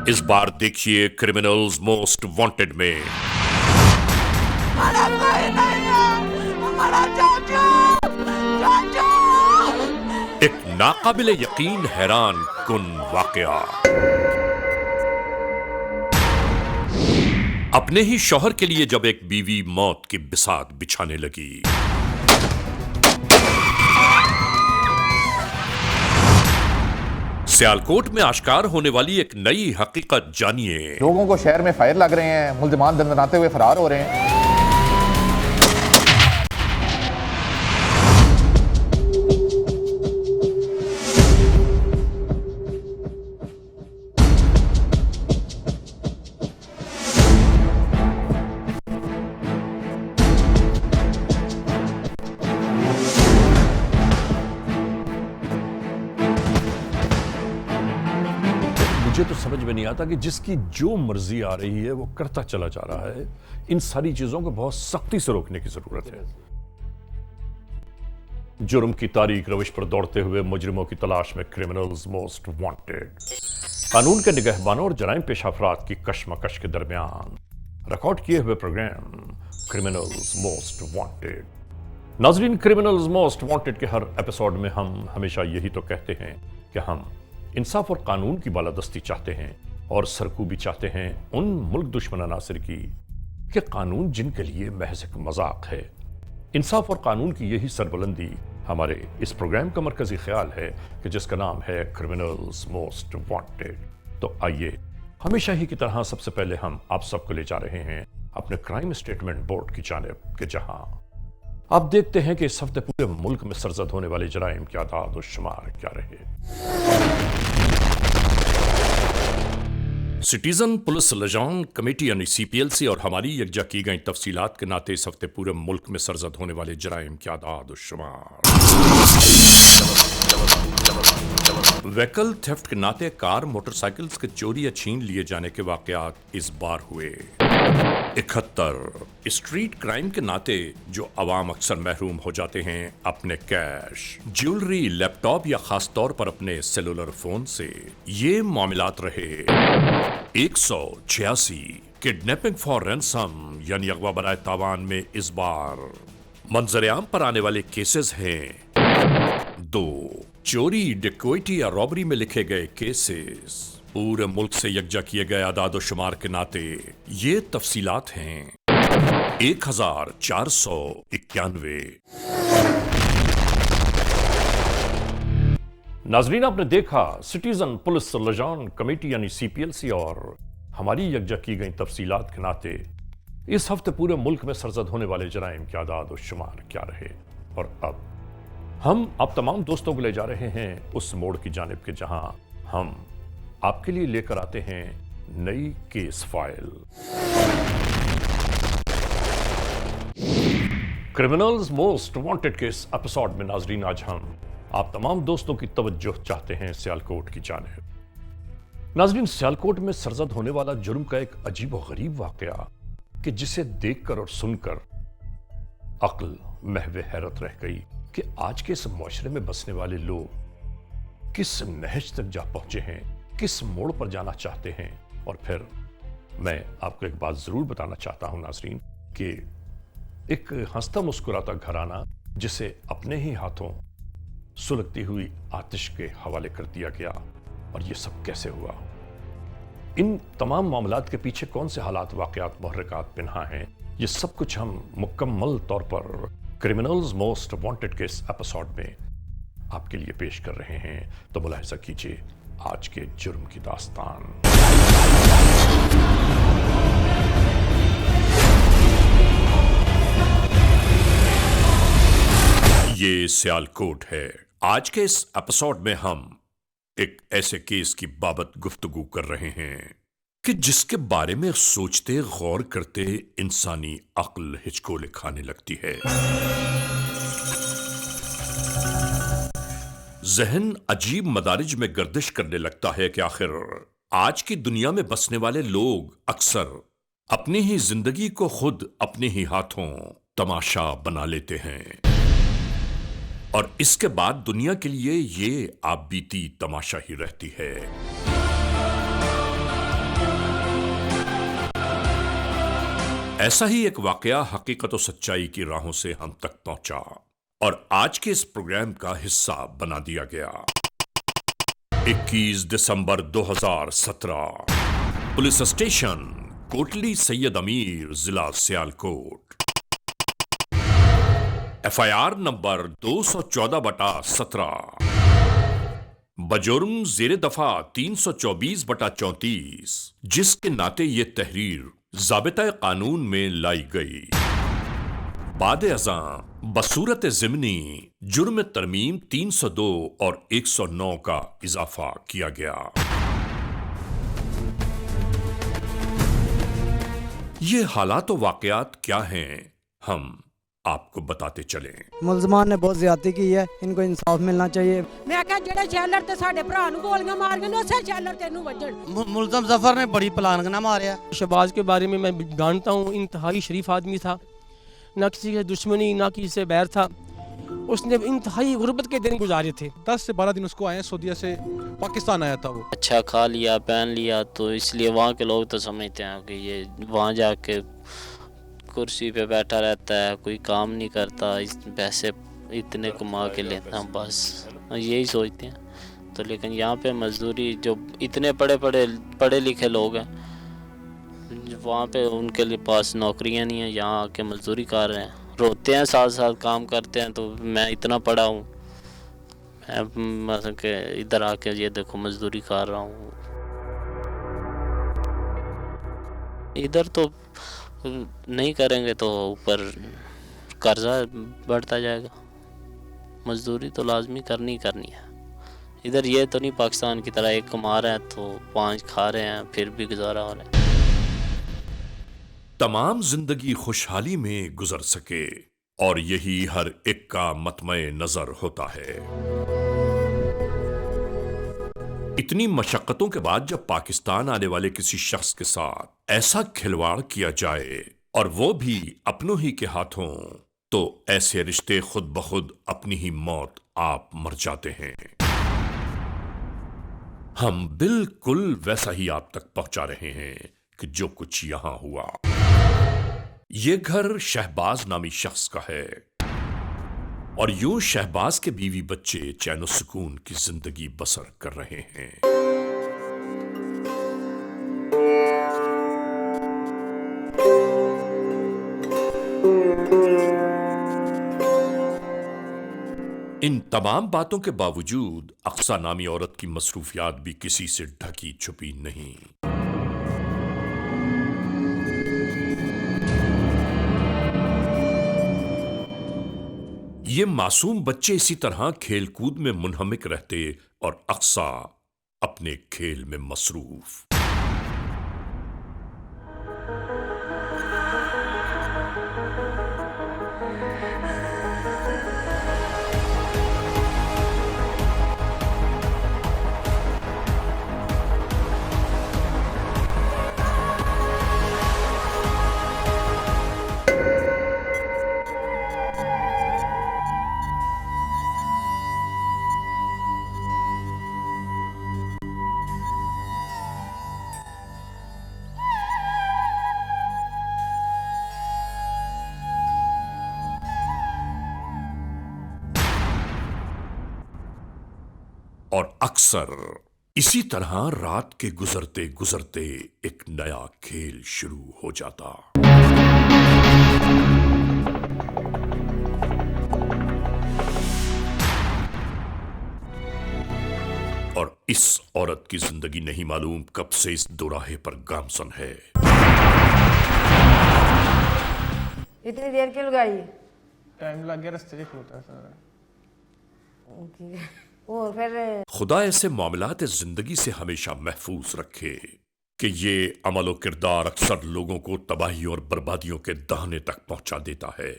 इस बार देखिए criminals most wanted में हमारा कोई नहीं है, हमारा चाचा, चाचा। एक नाकाबिले यकीन हैरान कुन वाकया। अपने ही शौहर के लिए जब एक बीवी मौत की बिसात बिछाने लगी, सियालकोट में आश्कार होने वाली एक नई हकीकत जानिए। लोगों को शहर में फायर लग रहे हैं, मुल्जिमान दंदनाते हुए फरार हो रहे हैं। मुझे तो समझ में नहीं आता कि जिसकी जो मर्जी आ रही है वो करता चला जा रहा है। इन सारी चीजों को बहुत सख्ती से रोकने की जरूरत है। जुर्म की तारीख रविश पर दौड़ते हुए मुजरिमों की तलाश में क्रिमिनल्स मोस्ट वांटेड। कानून के निगहबानों और जराइम पेशा अफराद की कशमकश के दरमियान रिकॉर्ड किए हुए प्रोग्राम क्रिमिनल्स मोस्ट वांटेड। नाजरीन, क्रिमिनल्स मोस्ट वांटेड के हर एपिसोड में हम हमेशा यही तो कहते हैं कि हम इंसाफ और कानून की बालादस्ती चाहते हैं और सरकूबी चाहते हैं उन मुल्क दुश्मन अनासिर की कि कानून जिनके लिए महज एक मजाक है। इंसाफ और कानून की यही सरबुलंदी हमारे इस प्रोग्राम का मरकजी ख्याल है कि जिसका नाम है क्रिमिनल्स मोस्ट वांटेड। तो आइए, हमेशा ही की तरह सबसे पहले हम आप सबको ले जा रहे हैं अपने क्राइम स्टेटमेंट बोर्ड की जानिब के जहां आप देखते हैं कि इस हफ्ते पूरे मुल्क में सरजद होने वाले जराइम की आदाद और शुमार क्या रहे। सिटीजन पुलिस लजान कमेटी यानी CPLC और हमारी यकजा की गई तफसीलात के नाते इस हफ्ते पूरे मुल्क में सरजद होने वाले जराइम की आदाद और शुमार। व्हीकल थेफ्ट के नाते कार मोटरसाइकिल्स के चोरी या छीन लिए जाने के वाकयात इस बार हुए 71। स्ट्रीट क्राइम के नाते जो अवाम अक्सर महरूम हो जाते हैं अपने कैश, ज्वेलरी, लैपटॉप या खास तौर पर अपने सेलुलर फोन से, ये मामलात रहे 186। किडनैपिंग फॉर रैंसम यानी अगवा बराए तावान में इस बार मंजर-ए-आम पर आने वाले केसेस हैं 2। चोरी, डिकोइटी या रॉबरी में लिखे गए केसेस पूरे मुल्क से यकजा किए गए आदाद शुमार के नाते ये तफसीलात हैं 1491। नाजरीन, आपने देखा सिटीजन पुलिस लजान कमेटी यानी CPLC और हमारी यकजा की गई तफसीलात के नाते इस हफ्ते पूरे मुल्क में सरजद होने वाले जराइम के आदाद और शुमार क्या रहे। और अब हम आप तमाम दोस्तों को ले जा रहे हैं उस मोड़ की जानिब के जहां हम आपके लिए लेकर आते हैं नई case file. Criminals most wanted case episode में नाजरीन आज हम आप तमाम दोस्तों की तवज्जो चाहते हैं सियालकोट की जानिब। नाजरीन, सियालकोट में सरजद होने वाला जुर्म का एक अजीब और गरीब वाकया कि जिसे देखकर और सुनकर अक्ल महवे हैरत रह गई कि आज के इस मुआशरे में बसने वाले लोग किस नहज तक जा पहुंचे हैं, किस मोड़ पर जाना चाहते हैं। और फिर मैं आपको एक बात जरूर बताना चाहता हूं नाजरीन कि एक हंसता मुस्कुराता घराना जिसे अपने ही हाथों सुलगती हुई आतिश के हवाले कर दिया गया, और ये सब कैसे हुआ, इन तमाम मामलात के पीछे कौन से हालात, वाकयात, मुहर्रिकात पिन्हा हैं, ये सब कुछ हम मुकम्मल तौर पर criminals most wanted case episode में आपके लिए पेश कर रहे हैं। तो मुलाहिजा कीजिए आज के जुर्म की दास्तान। ये सियालकोट है। आज के इस एपिसोड में हम एक ऐसे केस की बाबत गुफ्तगू कर रहे हैं कि जिसके बारे में सोचते गौर करते इंसानी अक्ल हिचकोले खाने लगती है। जहन अजीब मदारिज में गर्दिश करने लगता है कि आखिर आज की दुनिया में बसने वाले लोग अक्सर अपनी ही जिंदगी को खुद अपने ही हाथों तमाशा बना लेते हैं, और इसके बाद दुनिया के लिए ये आप बीती तमाशा ही रहती है। ऐसा ही एक वाकया हकीकत और सच्चाई की राहों से हम तक पहुंचा और आज के इस प्रोग्राम का हिस्सा बना दिया गया। 21 दिसंबर 2017, पुलिस स्टेशन कोटली सैयद अमीर, जिला सियालकोट। FIR नंबर 214/17, बजुर्म जेर दफा 324/34, जिसके नाते ये तहरीर ज़ाबिता कानून में लाई गई। बाद अज़ां बसूरत ज़िमनी जुर्म तरमीम 302 और 109 का इजाफा किया गया। ये हालात और वाकयात क्या हैं, हम आपको बताते चलें। मुलजमान ने बहुत ज्यादती की है, इनको इंसाफ मिलना चाहिए। मैं कहा जेड़े शैलर ते साडे भरा नु गोलियां मार गए उसे शैलर तेनू वजन। मुल्ज़म जफर ने बड़ी प्लानिंग मारिया। शहबाज के बारे में मैं जानता हूँ, इंतहाई शरीफ आदमी था, ना किसी से दुश्मनी ना किसी से बैर था। उसने इंतहाई गुर्बत के दिन गुजारे थे। 10 से 12 दिन उसको आए सऊदीया से पाकिस्तान आया था वो। अच्छा खा लिया पहन लिया, तो इसलिए वहाँ के लोग तो समझते हैं कि ये वहाँ जाके कुर्सी पे बैठा रहता है, कोई काम नहीं करता, इस पैसे इतने कमा के लेता, बस यही सोचते हैं। तो लेकिन यहाँ पे मजदूरी, जो इतने पढ़े लिखे लोग हैं वहाँ पे उनके लिए पास नौकरियाँ नहीं हैं, यहाँ आके मजदूरी कर रहे हैं, रोते हैं, साथ साथ काम करते हैं। तो मैं इतना पढ़ा हूँ, मैं मतलब कि इधर आके ये देखो मजदूरी कर रहा हूँ। इधर तो नहीं करेंगे तो ऊपर कर्जा बढ़ता जाएगा, मजदूरी तो लाजमी करनी है। इधर ये तो नहीं पाकिस्तान की तरह एक कमा रहे हैं तो 5 खा रहे हैं, फिर भी गुजारा हो रहा है। तमाम जिंदगी खुशहाली में गुजर सके, और यही हर एक का मतमय नजर होता है। इतनी मशक्कतों के बाद जब पाकिस्तान आने वाले किसी शख्स के साथ ऐसा खिलवाड़ किया जाए, और वो भी अपनों ही के हाथों, तो ऐसे रिश्ते खुद ब खुद अपनी ही मौत आप मर जाते हैं। हम बिल्कुल वैसा ही आप तक पहुंचा रहे हैं कि जो कुछ यहां हुआ। ये घर शहबाज नामी शख्स का है, और यूं शहबाज के बीवी बच्चे चैन सुकून की जिंदगी बसर कर रहे हैं। इन तमाम बातों के बावजूद अक्सा नामी औरत की मसरूफियात भी किसी से ढकी छुपी नहीं। ये मासूम बच्चे इसी तरह खेलकूद में मुनहमिक रहते और अक्सा अपने खेल में मसरूफ। और अक्सर इसी तरह रात के गुजरते गुजरते एक नया खेल शुरू हो जाता। और इस औरत की जिंदगी नहीं मालूम कब से इस दोराहे पर गामसन है। इतनी देर क्यों लगाई? टाइम लग गया, रास्ते से खलोता सारा। और फिर खुदा ऐसे मामलात जिंदगी से हमेशा महफूज रखे कि ये अमल और किरदार अक्सर लोगों को तबाही और बर्बादियों के दाहने तक पहुंचा देता है।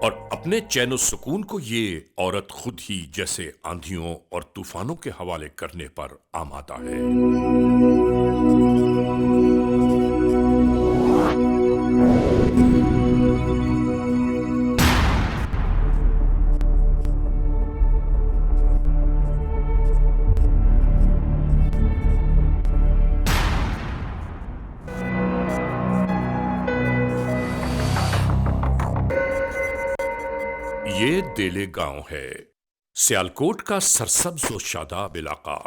और अपने चैन सुकून को ये औरत खुद ही जैसे आंधियों और तूफानों के हवाले करने पर आमादा है। ये देले गांव है, सियालकोट का सरसब्ज व शादाब इलाका,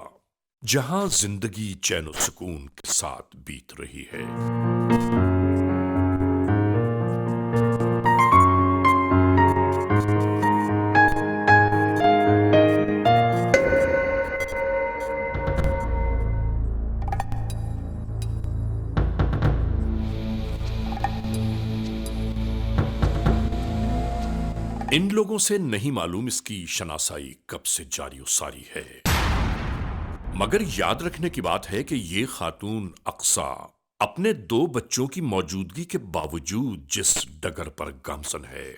जहां जिंदगी चैन और सुकून के साथ बीत रही है। इन लोगों से नहीं मालूम इसकी शनासाई कब से जारी और सारी है, मगर याद रखने की बात है कि ये खातून अक्सा अपने 2 बच्चों की मौजूदगी के बावजूद जिस डगर पर गामसन है,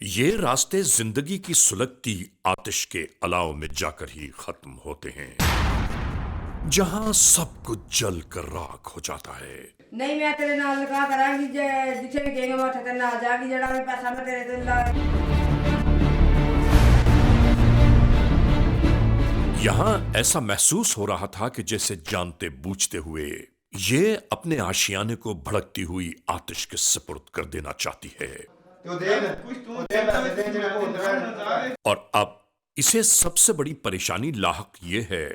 ये रास्ते जिंदगी की सुलगती आतिश के अलाव में जाकर ही खत्म होते हैं, जहां सब कुछ जल कर राख हो जाता है। नहीं मैं तेरे नाल लगा करांगी, जिथे भी कहेंगे मैं तेरे नाल जागी, जड़ा भी पैसा मैं तेरे तो ला। यहां ऐसा महसूस हो रहा था कि जैसे जानते बूझते हुए ये अपने आशियाने को भड़कती हुई आतिश के सुपुर्द कर देना चाहती है। और अब इसे सबसे बड़ी परेशानी लाहक ये है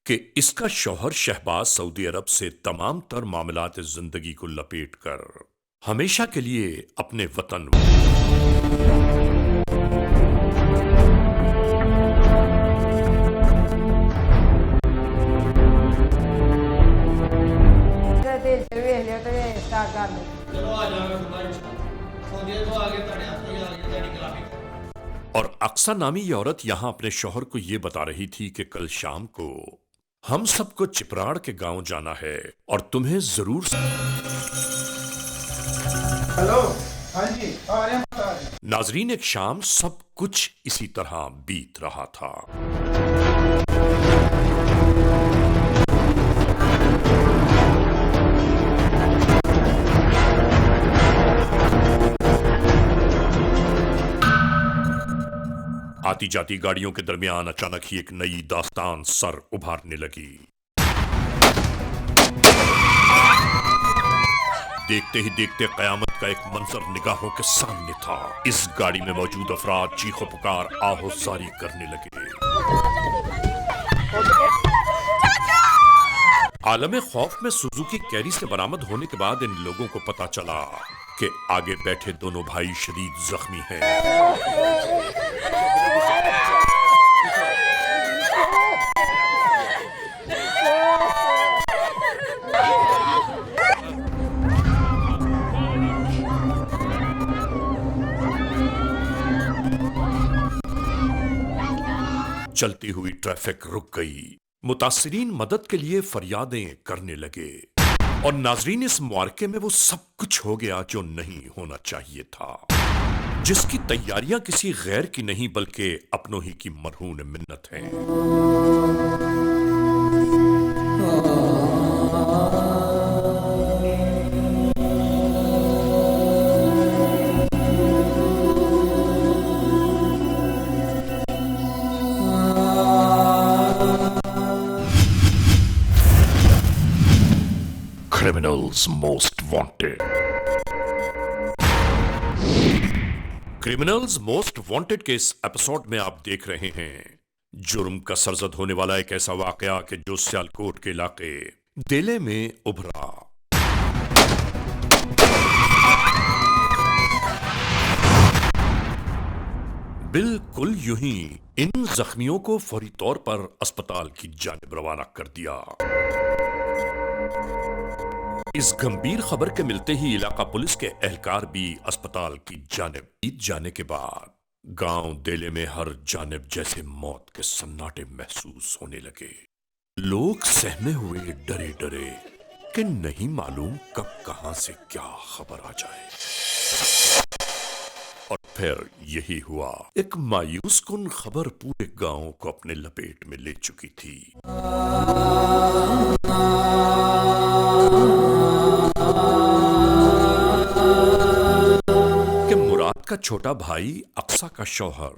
कि इसका शौहर शहबाज सऊदी अरब से तमाम तर मामलात जिंदगी को लपेट कर हमेशा के लिए अपने वतन और अक्सा नामी ये औरत यहां अपने शौहर को ये बता रही थी कि कल शाम को हम सबको चिपराड़ के गांव जाना है और तुम्हें जरूर। हेलो, हाँ जी, आ रहे हैं। नाजरीन, एक शाम सब कुछ इसी तरह बीत रहा था। आती जाती गाड़ियों के दरमियान अचानक ही एक नई दास्तान सर उभारने लगी। देखते ही देखते कयामत का एक मंजर निगाहों के सामने था। इस गाड़ी में मौजूद अफराद चीखो पुकार आहोजारी करने लगे। आलम खौफ में सुजुकी कैरी से बरामद होने के बाद इन लोगों को पता चला कि आगे बैठे दोनों भाई शदीद जख्मी हैं। चलती हुई ट्रैफिक रुक गई। मुतासिरीन मदद के लिए फरियादें करने लगे और नाजरीन, इस मुआरके में वो सब कुछ हो गया जो नहीं होना चाहिए था, जिसकी तैयारियां किसी गैर की नहीं बल्कि अपनों ही की मरहून मिन्नत हैं। Criminals most wanted. Criminals most wanted के इस एपिसोड में आप देख रहे हैं जुर्म का सरजद होने वाला एक ऐसा वाकया कि जो सियालकोट के इलाके देले में उभरा। बिल्कुल यूं ही इन जख्मियों को फौरी तौर पर अस्पताल की जानिब रवाना कर दिया। इस गंभीर खबर के मिलते ही इलाका पुलिस के एहलकार भी अस्पताल की जानिब जाने के बाद गांव देले में हर जानिब जैसे मौत के सन्नाटे महसूस होने लगे। लोग सहमे हुए डरे डरे कि नहीं मालूम कब कहां से क्या खबर आ जाए। और फिर यही हुआ। एक मायूस कुन खबर पूरे गांव को अपने लपेट में ले चुकी थी। कि मुराद का छोटा भाई अक्सा का शौहर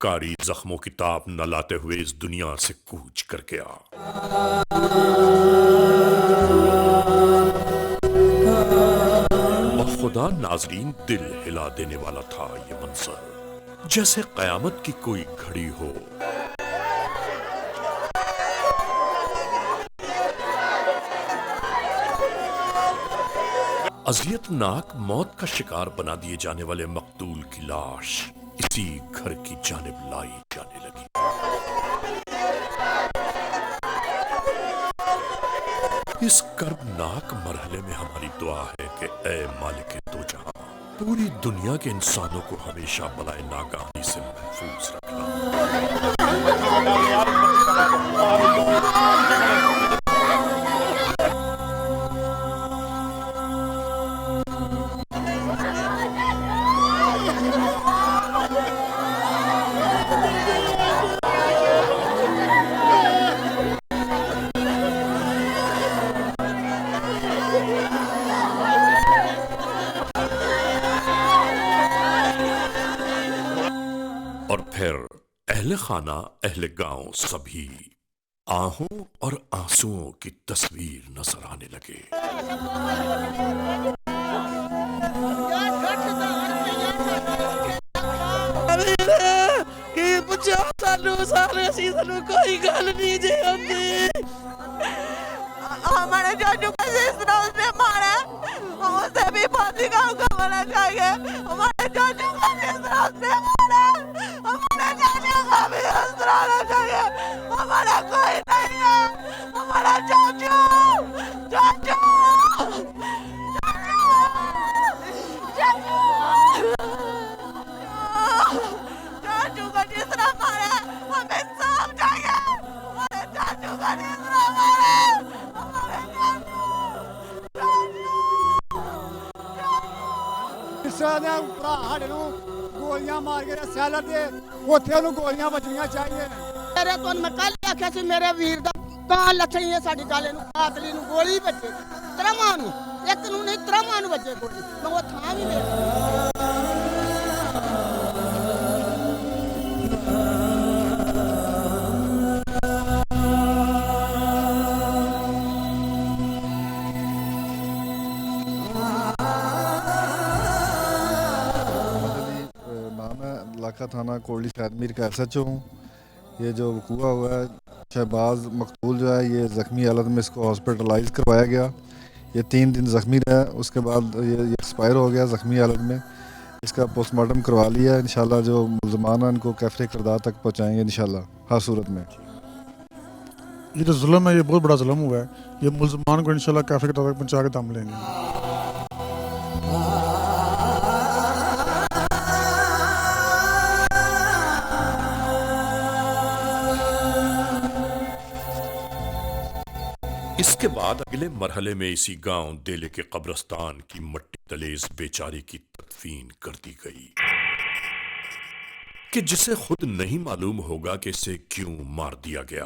कारी जख्मों की ताप न लाते हुए इस दुनिया से कूच कर गया। खुदा नाजरीन, दिल हिला देने वाला था ये मंजर। जैसे कयामत की कोई घड़ी हो। अजियतनाक मौत का शिकार बना दिए जाने वाले मकतूल की लाश इसी घर की जानिब लाई जाने लगी। इस कर्बनाक मरहले में हमारी दुआ है कि ऐ मालिक दो जहां, पूरी दुनिया के इंसानों को हमेशा बलाए नागानी से महफूज रखना। और फिर अहले खाना अहले गांव सभी आहों और आंसुओं की तस्वीर नजर आने लगे। कोई गल नहीं जी होती। हमारे चाचू का इस तरह उसने मारा, उसे भी फांसी का हुक्म होना चाहिए। हमारे चाचू का इस तरह उसने मारा, हमारे चाचू का भी इस तरह होना चाहिए। हमारा कोई नहीं है, हमारा चाचू चाचू चाचू का जिस तरह मारा हमें सब चाहिए। हमारे चाचू का जिस तरह मारा हमारे ਸਾਡੇ ਨੂੰ ਗੋਲੀਆਂ ਮਾਰ ਕੇ ਸੈਲਰ ਦੇ ਉੱਥੇ ਉਹਨੂੰ ਗੋਲੀਆਂ ਵੱਜਣੀਆਂ ਚਾਹੀਏ। ਮੇਰੇ ਤੋਂ ਮੈਂ ਕੱਲ ਆਖਿਆ ਸੀ ਮੇਰੇ ਵੀਰ ਦਾ ਤਾਂ ਲੱਛਣੀ ਹੈ ਸਾਡੀ ਗੱਲ ਨੂੰ ਕਾਤਲੀ ਨੂੰ ਗੋਲੀ ਵੱਜੇ ਤਰਮਾਂ ਨੂੰ, ਇੱਕ ਨੂੰ ਨਹੀਂ ਤਰਮਾਂ ਨੂੰ ਵੱਜੇ ਗੋਲੀ। ਮੈਂ ਉਹ ਥਾਂ ਵੀ ਮੇਰਾ इलाका थाना कोटली शादमीर का SHO हूँ। ये जो वकूआ हुआ है शहबाज मकतूल जो है ये ज़ख्मी हालत में इसको हॉस्पिटलाइज करवाया गया। ये 3 दिन ज़ख्मी रहा, उसके बाद ये एक्सपायर हो गया ज़ख्मी हालत में। इसका पोस्टमार्टम करवा लिया। इंशाल्लाह जो मुल्ज़मान हैं इनको कैफ़रे किरदार तक पहुँचाएँगे इंशाल्लाह हर सूरत में। ये जो जुल्म है ये बहुत बड़ा जुल्म हुआ है। ये मुल्ज़मान को इंशाल्लाह कैफ़रे किरदार तक पहुँचा के दम लेंगे। इसके बाद अगले मरहले में इसी गांव देले के कब्रिस्तान की मट्टी तले इस बेचारे की तदफीन कर दी गई कि जिसे खुद नहीं मालूम होगा कि इसे क्यों मार दिया गया।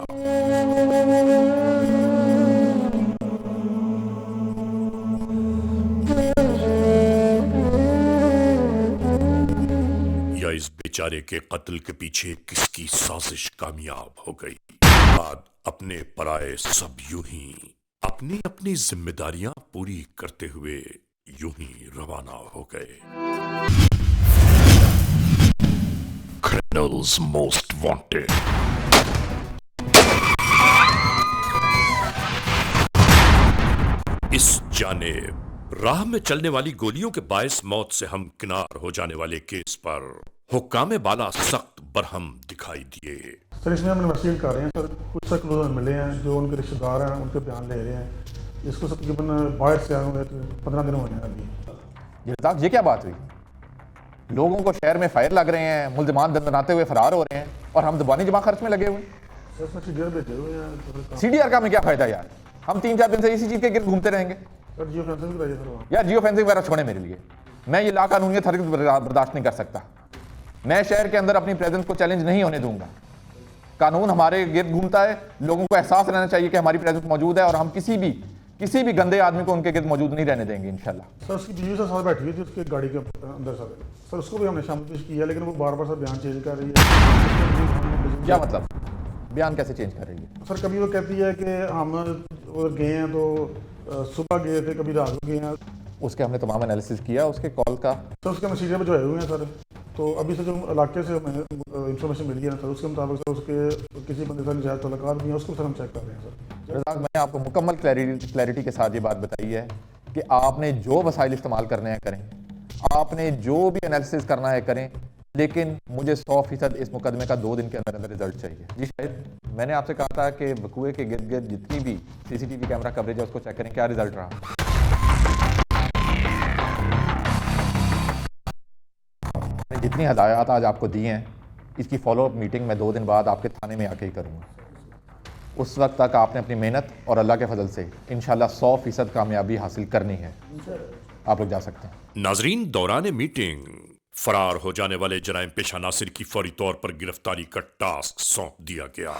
या इस बेचारे के कत्ल के पीछे किसकी साजिश कामयाब हो गई। बाद अपने पराए सब यूं ही अपनी अपनी जिम्मेदारियां पूरी करते हुए यूं ही रवाना हो गए। Criminals most wanted. इस जानेब राह में चलने वाली गोलियों के बायस मौत से हम किनार हो जाने वाले केस पर हुक्काम बाला सख्त बरहम दिखाई दिए। सर इसमें हम इन्वेस्टिगेट कर रहे हैं। सर कुछ तक लोग मिले हैं जो उनके रिश्तेदार हैं, उनके बयान ले रहे हैं। इसको तकरीबन बाहर से आए हुए 15 दिन हुए हैं अभी। ये क्या बात हुई? लोगों को शहर में फायर लग रहे हैं, मुल्ज़मान दंदनाते हुए फरार हो रहे हैं और हम दबानी जमा खर्च में लगे हुए हैं। सर CDR भेजे हुए हैं। CDR का हमें क्या फायदा यार? हम 3-4 दिन से इसी चीज़ के गिर्द घूमते रहेंगे। सर जियो फेंसिंग कराइए सर। यार जियो फेंसिंग वगैरह छोड़े मेरे लिए। मैं ये लाकानूनियत हरगिज़ बर्दाश्त नहीं कर सकता। मैं शहर के अंदर अपनी प्रेजेंस को चैलेंज नहीं होने दूंगा। कानून हमारे गिर्द घूमता है, लोगों को एहसास रहना चाहिए कि हमारी प्रेजेंस मौजूद है और हम किसी भी गंदे आदमी को उनके गिर्द मौजूद नहीं रहने देंगे इंशाल्लाह। सर उसकी बीवी से साथ बैठी हुई थी उसके गाड़ी के अंदर सर उसको भी हमने शामिल किया, लेकिन वो बार बार सर बयान चेंज कर रही है। क्या मतलब? बयान कैसे चेंज कर रही है? सर कभी वो कहती है कि हम उधर गए हैं तो सुबह गए थे, कभी रात को गए हैं। उसके हमने तमाम एनालिसिस किया उसके कॉल का। सर उसके मैसेज भिजवाए हुए हैं सर। तो अभी से जो इलाके से हमें इंफॉर्मेशन मिली है ना सर, उसके मुताबिक सर उसके किसी बंदे से नजायज़ तल्लुकात भी हैं, उसको सर हम चेक कर रहे हैं सर। रज़ाक, मैंने आपको मुकम्मल क्लैरिटी के साथ ये बात बताई है कि आपने जो वसाइल इस्तेमाल करने हैं करें, आपने जो भी एनालिसिस करना है करें, लेकिन मुझे 100% इस मुकदमे का 2 दिन के अंदर अंदर रिजल्ट चाहिए। जी शायद मैंने आपसे कहा था कि वकूए के गिर्द गिर्द जितनी भी CCTV कैमरा कवरेज है उसको चेक करें, क्या रिजल्ट रहा। मैंने जितनी हदायत आज आपको दी हैं, इसकी फॉलोअप मीटिंग मैं 2 दिन बाद आपके थाने में आके ही करूँगा। उस वक्त तक आपने अपनी मेहनत और अल्लाह के फजल से इंशाल्लाह 100% कामयाबी हासिल करनी है। आप लोग जा सकते हैं। नाजरीन, दौरान मीटिंग फरार हो जाने वाले जराइम पेशा नासिर की फौरी तौर पर गिरफ्तारी का टास्क सौंप दिया गया।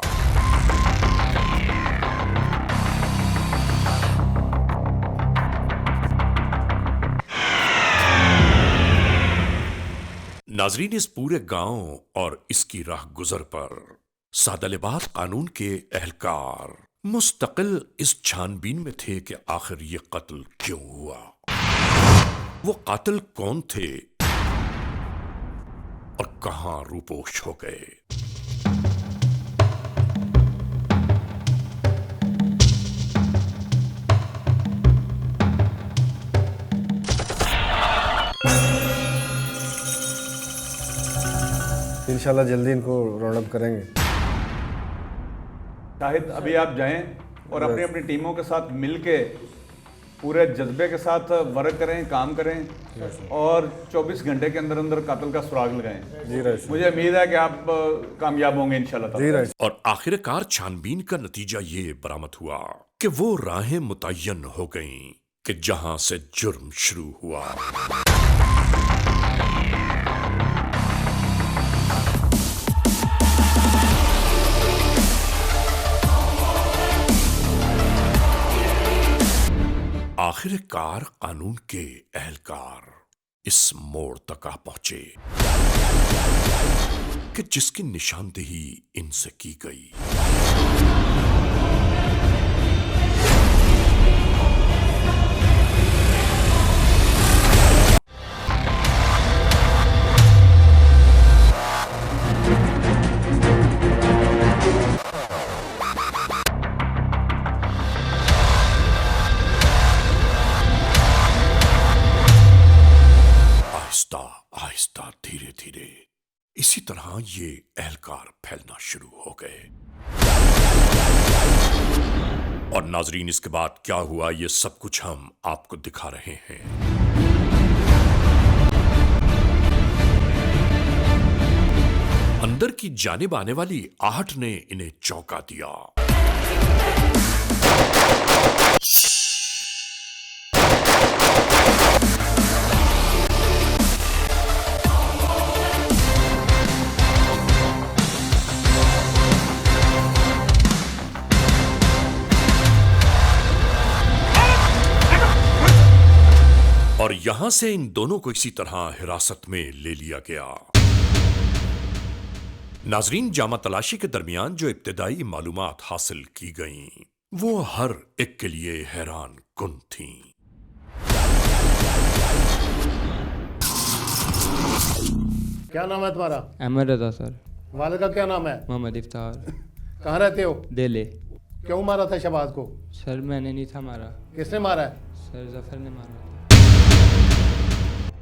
नाजरीन, इस पूरे गांव और इसकी राह गुजर पर सादा-लिबास कानून के एहलकार मुस्तकिल इस छानबीन में थे कि आखिर ये कत्ल क्यों हुआ, वो कातिल कौन थे और कहां रूपोश हो गए। इंशाल्लाह जल्दी इनको राउंड अप करेंगे। शाहिद, अभी आप जाएं और अपनी अपनी टीमों के साथ मिलके पूरे जज्बे के साथ वर्क करें, काम करें और 24 घंटे के अंदर अंदर कातिल का सुराग लगाएं। जी राइट। मुझे उम्मीद है कि आप कामयाब होंगे इंशाल्लाह। जी राइट। और आखिरकार छानबीन का नतीजा ये बरामद हुआ कि वो राहें मुतय्यन हो गईं कि जहां से जुर्म शुरू हुआ। आखिरकार कानून के एहलकार इस मोड़ तक आ पहुंचे कि जिसकी निशानदेही इनसे की गई। आहिस्ता धीरे धीरे इसी तरह ये एहलकार फैलना शुरू हो गए। और नाजरीन, इसके बाद क्या हुआ ये सब कुछ हम आपको दिखा रहे हैं। अंदर की जानिब आने वाली आहट ने इन्हें चौंका दिया। और यहां से इन दोनों को इसी तरह हिरासत में ले लिया गया। नाजरीन, जामा तलाशी के दरमियान जो इब्तिदाई मालूमात हासिल की गईं, वो हर एक के लिए हैरान कुन थीं। क्या नाम है तुम्हारा? अहमद रजा सर। वालिद का क्या नाम है? मोहम्मद इफ्तार। कहाँ रहते हो? दिल्ली। क्यों मारा था शहबाज को? सर मैंने नहीं था मारा। किसने मारा है? सर जफर ने मारा।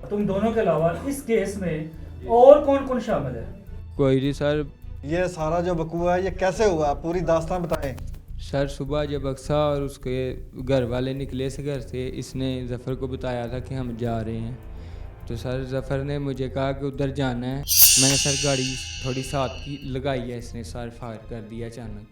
तुम दोनों के अलावा इस केस में और कौन कौन शामिल है? कोई नहीं सर। ये सारा जो बकुआ है ये कैसे हुआ? पूरी दास्तान बताएं। सर सुबह जब अक्सा और उसके घर वाले निकले से घर से, इसने जफ़र को बताया था कि हम जा रहे हैं। तो सर जफ़र ने मुझे कहा कि उधर जाना है। मैंने सर गाड़ी थोड़ी साथ की लगाई है, इसने सर फायर कर दिया अचानक।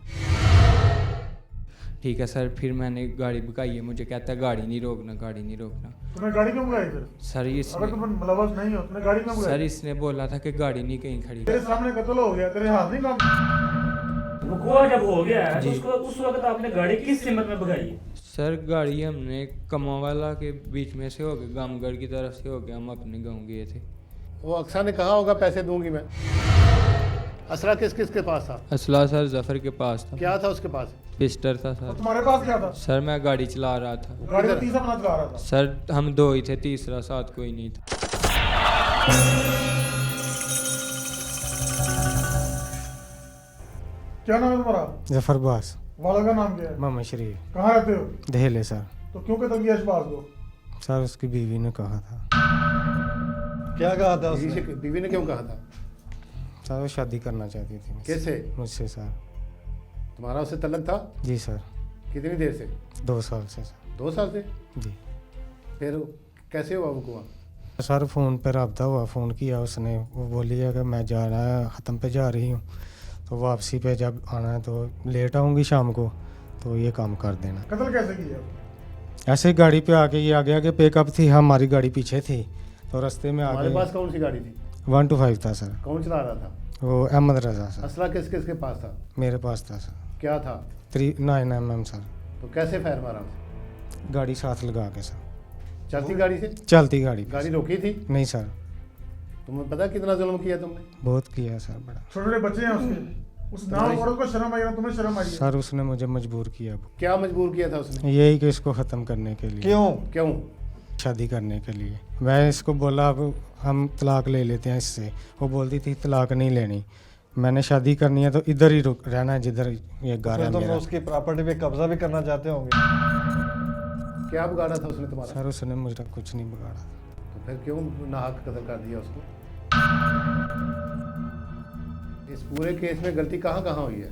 ठीक है सर, फिर मैंने गाड़ी भगाई है। मुझे कहता है गाड़ी नहीं रोकना, गाड़ी नहीं रोकना। तुमने गाड़ी क्यों भगाई फिर? सर अगर तुम मुलव्वस नहीं हो, तुमने गाड़ी क्यों भगाई? सर इसने बोला था कि गाड़ी नहीं कहीं खड़ी। तेरे सामने कत्ल हो गया, तेरे हाथ नहीं काम। वक़ूआ जब हो गया है तो उसको उस वक्त आपने गाड़ी किस कीमत में भगाई है? सर गाड़ी हमने कमावाला के बीच में से हो गए, गामगढ़ की तरफ से हो गया, हम अपने गाँव गए थे। वो अक्सा ने कहा होगा पैसे दूंगी मैं। असला किस किस के पास था? असला सर जफर के पास था। क्या था उसके पास? पिस्टल था सर। तुम्हारे पास क्या था? सर मैं गाड़ी चला रहा था। गाड़ी में तीसरा बंदा चला रहा था? सर हम दो ही थे, तीसरा साथ कोई नहीं था। क्या नाम है तुम्हारा? जफर बास। वाला का नाम क्या है? मोहम्मद शरीफ। कहाँ रहते हो? दहेले सर। तो क्यों कत्ल किया शहबाज को? सर उसकी बीवी ने कहा था। क्या कहा था उसने? बीवी ने क्यों कहा था? सर वो शादी करना चाहती थी। कैसे? मुझसे सर। तुम्हारा उससे तल्लक था? जी सर। कितनी देर से? 2 साल से सर। 2 साल से? जी। फिर कैसे हुआ वो? सर फ़ोन पर रब्ता हुआ, फ़ोन किया उसने, वो बोली है कि मैं जा रहा है, ख़त्म पे जा रही हूँ, तो वापसी पे जब आना है तो लेट आऊँगी शाम को, तो ये काम कर देना। कत्ल कैसे किया? ऐसे गाड़ी पे आके ये आगे आगे पिकअप थी, हमारी गाड़ी पीछे थी, तो रास्ते में आगे। हमारे पास कौन सी गाड़ी थी? 125 था सर। कौन चला रहा था? वो अहमद रजा सर। असला किस किस के पास था? मेरे पास था सर। क्या था? 9mm sir. तो कैसे फायर मारा? गाड़ी साथ लगा के सर। चलती गाड़ी से? चलती गाड़ी। गाड़ी रोकी थी? नहीं सर। तुम्हें पता कितना जुल्म किया तुमने? बहुत किया सर, बड़ा। छोटे छोटे बच्चे हैं उसके, उस नाम औरत को शर्म आई ना, तुम्हें शर्म आई? सर उसने मुझे मजबूर किया। क्या मजबूर किया था उसने? यही कि इसको ख़त्म करने के लिए। क्यों? शादी करने के लिए। मैं इसको बोला अब हम तलाक ले लेते हैं इससे, वो बोलती थी तलाक नहीं लेनी। मैंने शादी करनी है तो इधर ही रहना है जिधर ये घर है मेरा। उसकी प्रॉपर्टी पे कब्जा भी करना चाहते होंगे। क्या बिगाड़ा था उसने तुम्हारा? सर उसने मुझे कुछ नहीं बिगाड़ा। तो फिर क्यों नाहक कत्ल कर दिया उसको? इस पूरे केस में गलती कहाँ कहाँ हुई है?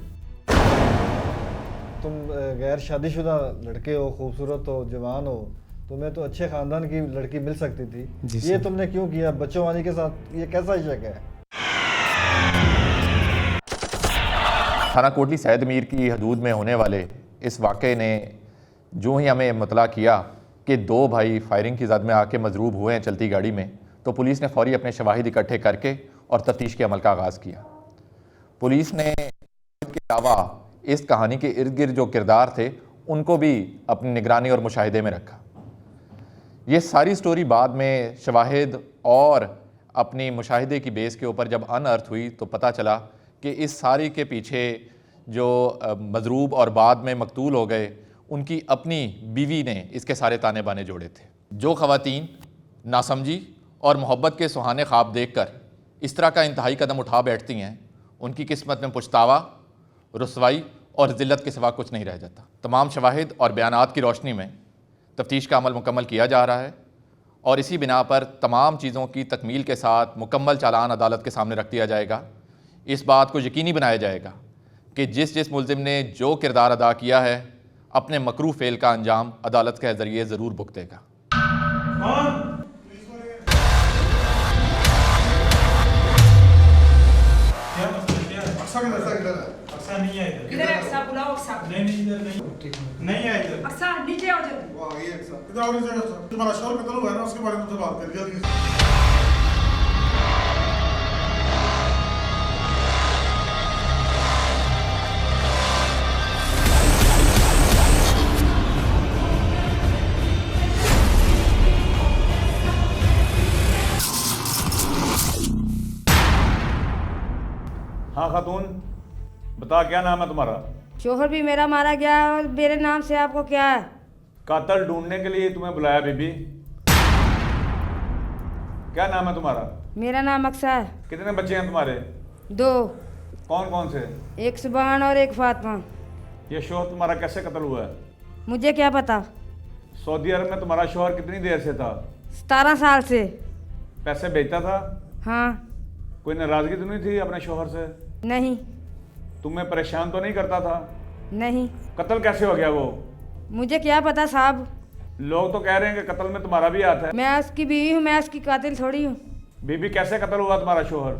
तुम गैर शादीशुदा लड़के हो, खूबसूरत हो, जवान हो, तुम्हें तो अच्छे खानदान की लड़की मिल सकती थी। ये तुमने क्यों किया बच्चों वाली के साथ? ये कैसा इशक है? थाना कोटली सैयद मीर की हदूद में होने वाले इस वाक़े ने जो ही हमें मुतला किया कि 2 भाई फायरिंग की जद में आके मजरूब हुए हैं चलती गाड़ी में, तो पुलिस ने फौरी अपने शवाहिद इकट्ठे करके और तफ्तीश के अमल का आगाज़ किया। पुलिस ने के अलावा इस कहानी के इर्द गिर्द जो किरदार थे उनको भी अपनी निगरानी और मुशाहिदे में रखा। ये सारी स्टोरी बाद में शवाहिद और अपनी मुशाहिदे की बेस के ऊपर जब अनअर्थ हुई तो पता चला कि इस सारी के पीछे जो मजरूब और बाद में मकतूल हो गए उनकी अपनी बीवी ने इसके सारे ताने बाने जोड़े थे। जो ख़वातीन नासमझी और मोहब्बत के सुहाने ख्वाब देखकर इस तरह का इंतहाई कदम उठा बैठती हैं, उनकी किस्मत में पछतावा, रुसवाई और ज़िल्लत के सिवा कुछ नहीं रह जाता। तमाम शवाहिद और बयानात की रोशनी में तफ्तीश का अमल मुकम्मल किया जा रहा है और इसी बिना पर तमाम चीज़ों की तकमील के साथ मुकम्मल चालान अदालत के सामने रख दिया जाएगा। इस बात को यकीनी बनाया जाएगा कि जिस जिस मुल्ज़िम ने जो किरदार अदा किया है अपने मकरू फेल का अंजाम अदालत के ज़रिए ज़रूर भुगतेगा। अक्सा नहीं है इधर अक्सा बुलाओ अक्सा नहीं इधर नहीं है इधर अक्सा नीचे आओ जल्दी वो आ गई अक्सा इधर आओ नीचे। तुम्हारा शोर कत्ल हुआ है ना, उसके बारे में तो बात कर जल्दी। हाँ खातून, बता क्या नाम है तुम्हारा? शोहर भी मेरा मारा गया है और मेरे नाम से आपको क्या है? कातल ढूंढने के लिए तुम्हें बुलाया बीबी। क्या नाम है तुम्हारा? मेरा नाम अक्सा है। कितने बच्चे हैं तुम्हारे? 2। कौन कौन से? एक सुबान और एक फातिमा। ये शोहर तुम्हारा कैसे कत्ल हुआ है? मुझे क्या पता। सऊदी अरब में तुम्हारा शोहर कितनी देर से था? 17 साल से। पैसे भेजता था? हाँ। कोई नाराजगी तो नहीं थी अपने शोहर से? नहीं। तुम्हें परेशान तो नहीं करता था? नहीं। कत्ल कैसे हो गया वो? मुझे क्या पता साहब। लोग तो कह रहे हैं कि कत्ल में तुम्हारा भी हाथ है। मैं उसकी बीवी हूँ, मैं उसकी कातिल थोड़ी हूँ। बीबी कैसे कत्ल हुआ तुम्हारा शोहर?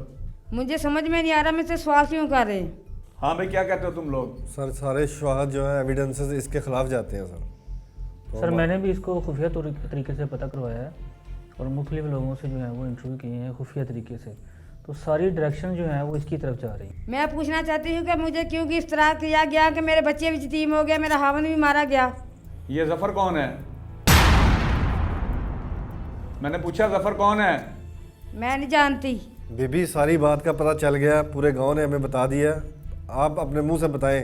मुझे समझ में नहीं आ रहा, मुझसे सवाल क्यों कर रहे हैं? हाँ भाई, क्या कहते हो तुम लोग? सर सारे शवाहद जो है एविडेंसेस इसके खिलाफ जाते हैं सर। सर मैंने भी इसको खुफिया तरीके से पता करवाया है और मुख्तलिफ लोगों से जो है वो इंटरव्यू किए हैं खुफिया तरीके से, तो सारी डायरेक्शन जो है वो इसकी तरफ जा रही है। मैं पूछना चाहती हूँ कि मुझे क्यों इस तरह किया गया कि मेरे बच्चे भी यतीम हो गए, मेरा हावन भी मारा गया। ये जफर कौन है? मैंने पूछा जफर कौन है? मैं नहीं जानती। बीबी सारी बात का पता चल गया, पूरे गांव ने हमें बता दिया, आप अपने मुंह से बताएं।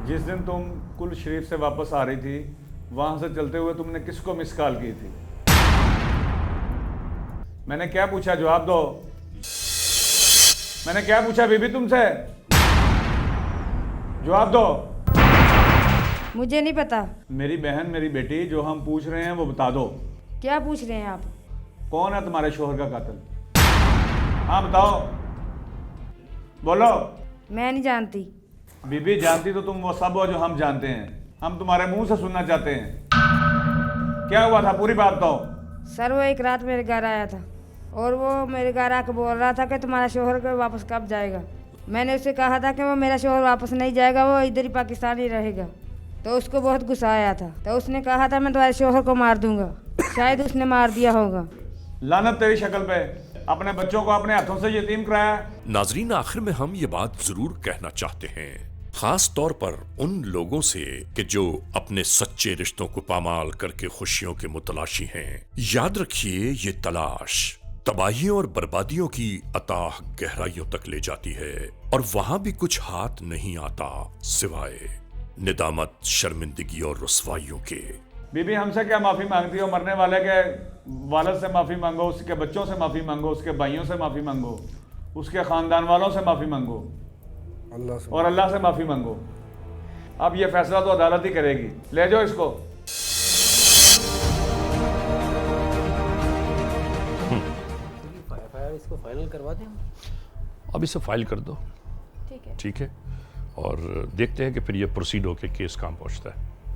जिस दिन तुम कुल शरीफ से वापस आ रही थी वहां से चलते हुए तुमने किसको मिस कॉल की थी? मैंने क्या पूछा, जवाब दो। मैंने क्या पूछा बीबी तुमसे? जवाब दो। मुझे नहीं पता। मेरी बहन, मेरी बेटी, जो हम पूछ रहे हैं वो बता दो। क्या पूछ रहे हैं आप? कौन है तुम्हारे शोहर का कातिल? हाँ बताओ, बोलो। मैं नहीं जानती। बीबी जानती तो तुम वो सब हो जो हम जानते हैं। हम तुम्हारे मुंह से सुनना चाहते हैं, क्या हुआ था, पूरी बात बताओ। सर वो एक रात मेरे घर आया था और वो मेरे घर आकर बोल रहा था कि तुम्हारा शोहर को वापस कब जाएगा। मैंने उससे कहा था कि वो मेरा शोहर वापस नहीं जाएगा, वो इधर ही पाकिस्तान ही रहेगा। तो उसको बहुत गुस्सा आया था, तो उसने कहा था मैं तुम्हारे शोहर को मार दूंगा। शायद उसने मार दिया होगा। लानत तेरी शक्ल पे, अपने बच्चों को अपने हाथों से यतीम कराया। नाजरीन, आखिर में हम ये बात जरूर कहना चाहते हैं, खास तौर पर उन लोगों से कि जो अपने सच्चे रिश्तों को पामाल करके खुशियों के मुतलाशी हैं। याद रखिए, ये तलाश तबाहियों और बर्बादियों की अताह गहराइयों तक ले जाती है और वहां भी कुछ हाथ नहीं आता सिवाय निदामत, शर्मिंदगी और रुसवाइयों के। बीबी हमसे क्या माफी मांगती हो? मरने वाले के वालिद से माफी मांगो, उसके बच्चों से माफी मांगो, उसके भाइयों से माफी मांगो, उसके खानदान वालों से माफी मांगो और अल्लाह से माफी मांगो। अब ये फैसला तो अदालत ही करेगी। ले जाओ इसको। इसको फाइनल करवा दें। अब इसे फाइल कर दो। ठीक है। ठीक है, और देखते हैं कि फिर ये प्रोसीड होकर केस कहाँ पहुंचता है।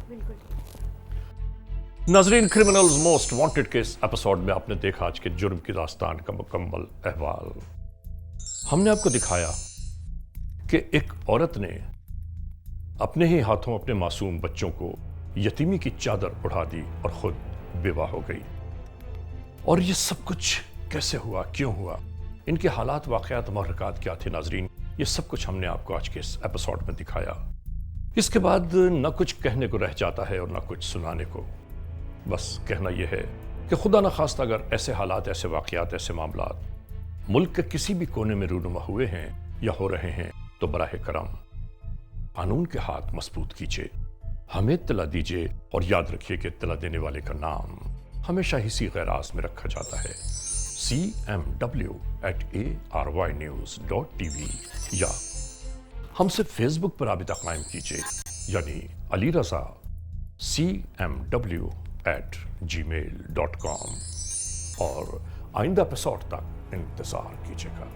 बिल्कुल। नाजरीन, criminals most wanted case episode में आपने देखा आज के जुर्म की दास्तान का मुकम्मल अहवाल। हमने आपको दिखाया कि एक औरत ने अपने ही हाथों अपने मासूम बच्चों को यतीमी की चादर उड़ा दी और खुद बेवा हो गई। और ये सब कुछ कैसे हुआ, क्यों हुआ, इनके हालात, वाक़यात, महरक़ात क्या थे नाजरीन, ये सब कुछ हमने आपको आज के इस एपिसोड में दिखाया। इसके बाद न कुछ कहने को रह जाता है और न कुछ सुनाने को। बस कहना यह है कि खुदा न खास्ता अगर ऐसे हालात, ऐसे वाक़यात, ऐसे मामलात मुल्क के किसी भी कोने में रूनुमा हुए हैं या हो रहे हैं तो बराह करम कानून के हाथ मजबूत कीजिए, हमें इत्तला दीजिए और याद रखिए कि इत्तला देने वाले का नाम हमेशा इसी गैराज में रखा जाता है, cmw@arYnews.tv, या हमसे फेसबुक पर राबिता कायम कीजिए, यानी अली रजा cmw@gmail.com, और आइंदा एपिसोड तक इंतजार कीजिएगा।